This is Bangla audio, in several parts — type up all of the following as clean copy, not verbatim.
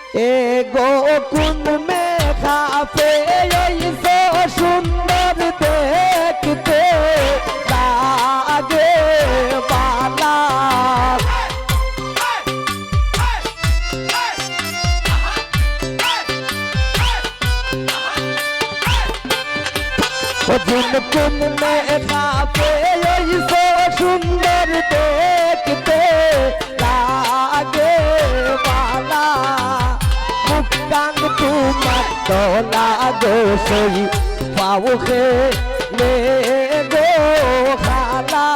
এ গো কুন মেঘা পেয়েছো সুন্দর দেখতে লাগে বালা কুন মেঘা পেয়েছো সুন্দর দেখতে লাগে বালা মুক্তাং তোমার দোলা গো সই পাও হে লে গো খালা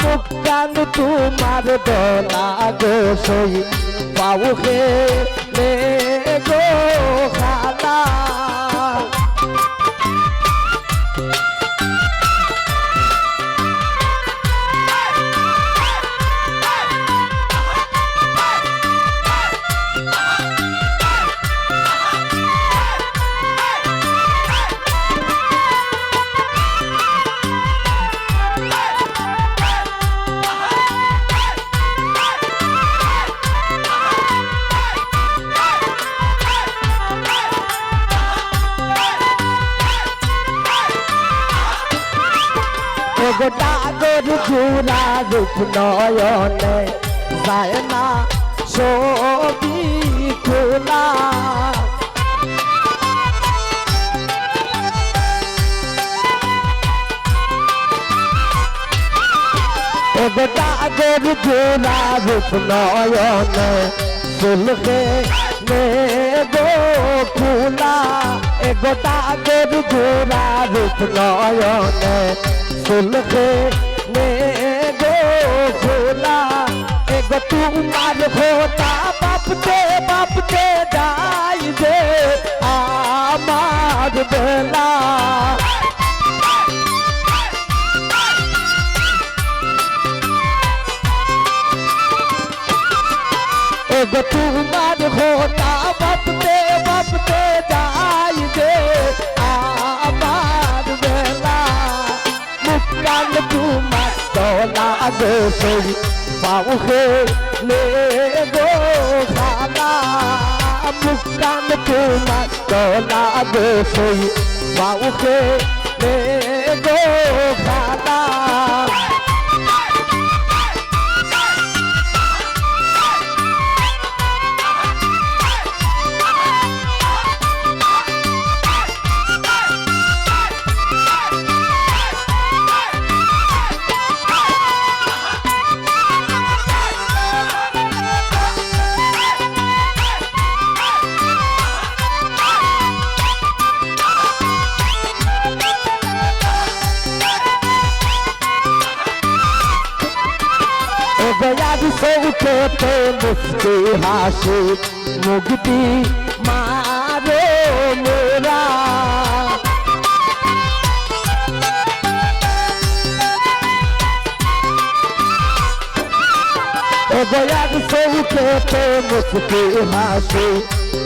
মুক্তাং তোমার দোলা গো সই পাও হে লে গো খালা ডাগর জোড়া রূপ নয়নে যায় না ছবি খোলা ডাগর জোড়া রূপ নয়নে চলবে নে গো খোলা এগো ডাগর জোড়া রূপ নয়নে চলবে নে গো খোলা এগো তোমার হোতা বাপতে যাই যে আমার বেলা এগো তোমার হোতা বাপতে যাই যে আমার বেলা মুক্তান তোমার দোলা গো সই পাও হে লে গো খালা মুক্তান তোমার দোলা গো সই পাও হে লে গো খালা গয়ার সৌখেতে মুস্কি হাসি মুক্তি মারো মোরা গয়ার সৌখেতে মুস্কি হাসি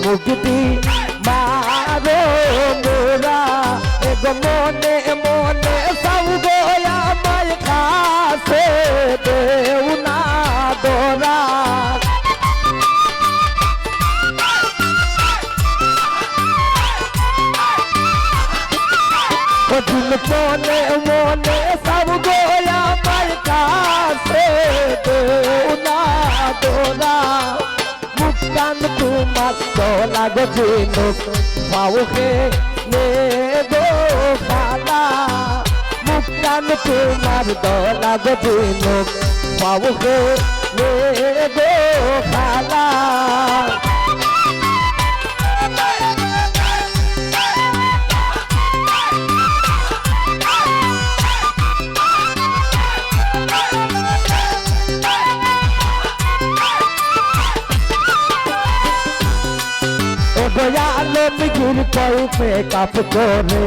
মুক্তি মারো মোরা এগো মনে মনে সব গয়া মায় খাসে দেউ না দোরা মনে মনে সব গয়া মায় খাসে দেউ না দোরা মুক্তান তোমার দোলা গো জিনুক পাও হে নে গো খালা মুক্তান তোমার দোলা গো জিনুক পাও হে নে গো খালা দয়ালো মিগুর কই মেকআপ করে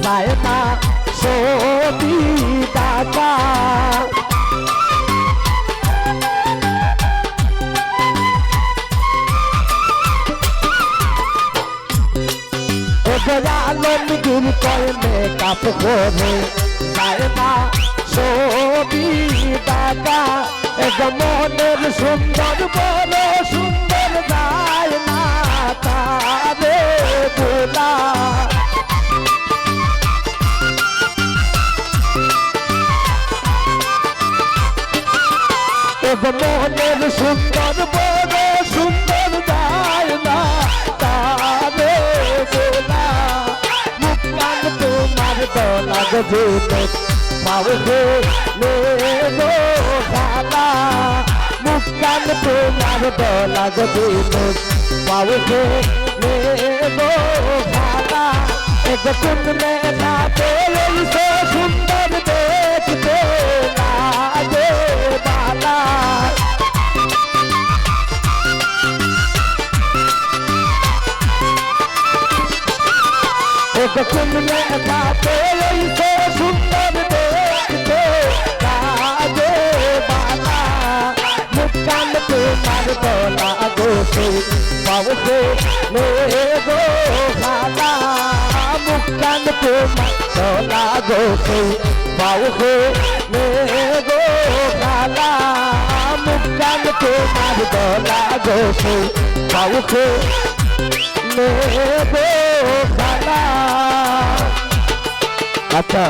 যায় না ছবি দাদা দয়ালো মিগুর কই মেকআপ করে যায় না ছবি দাদা এগো মনের সুন্দর বড় সুন্দর যায় সুন্দর বড় সুন্দর যায় না তারে গোলা মুখ কান তোমার দলা গজনে পাও গো লে গো খালা মুখ কান তোমার দলা গজনে পাও গো লে গো খালা এক কুমনে খাতে লইছে সুন্দর দেখতে লাগে বালা এক কুমনে খাতে লইছে সুন্দর দেখতে লাগে বালা মুখ কান তোমার দলা গোসে পাও গো লে গো খালা মুখ কান তোমার দলা গোসে পাও গো লে গো খালা মুখ কান তোমার দলা গোসে পাও গো লে গো খালা। আচ্ছা